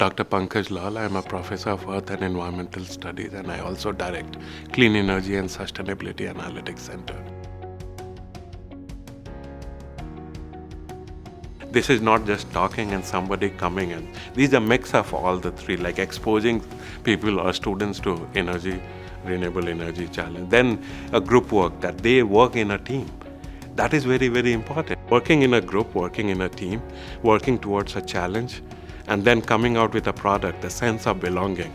Dr. Pankaj Lal. I am a professor of Earth and Environmental Studies, and I also direct Clean Energy and Sustainability Analytics Center. This is not just talking and somebody coming in. These are a mix of all the three, like exposing people or students to energy, renewable energy challenge. Then a group work, that they work in a team. That is very, very important. Working in a group, working in a team, working towards a challenge, and then coming out with a product, the sense of belonging.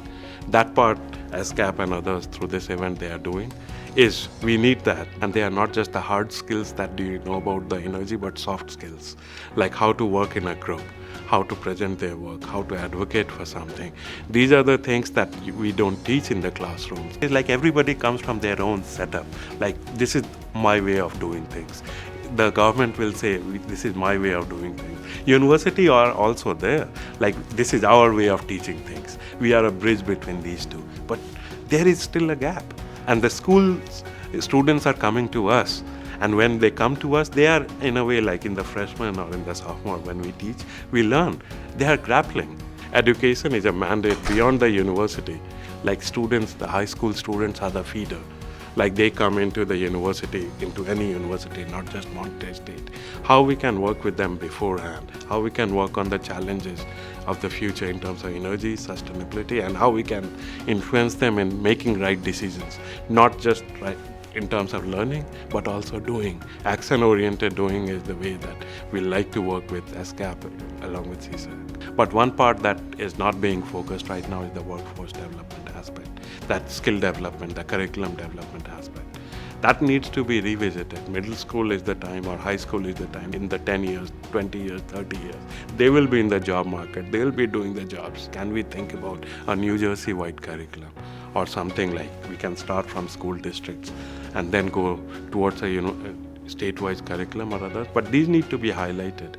That part, SGAP and others through this event they are doing, is we need that. And they are not just the hard skills that do you know about the energy, but soft skills, like how to work in a group, how to present their work, how to advocate for something. These are the things that we don't teach in the classrooms. It's like everybody comes from their own setup. Like, this is my way of doing things. The government will say, this is my way of doing things. University are also there. Like, this is our way of teaching things. We are a bridge between these two. But there is still a gap. And the school students are coming to us. And when they come to us, they are in a way like in the freshman or in the sophomore when we teach, we learn. They are grappling. Education is a mandate beyond the university. Like students, the high school students are the feeder. Like they come into the university, into any university, not just Montclair State. How we can work with them beforehand, how we can work on the challenges of the future in terms of energy, sustainability, and how we can influence them in making right decisions, not just right in terms of learning, but also doing. Action-oriented doing is the way that we like to work with SGAP along with CESAC. But one part that is not being focused right now is the workforce development aspect, that skill development, the curriculum development aspect. That needs to be revisited. Middle school is the time, or high school is the time. In the 10 years, 20 years, 30 years, they will be in the job market. They will be doing the jobs. Can we think about a New Jersey-wide curriculum or something like we can start from school districts and then go towards a statewide curriculum or others? But these need to be highlighted.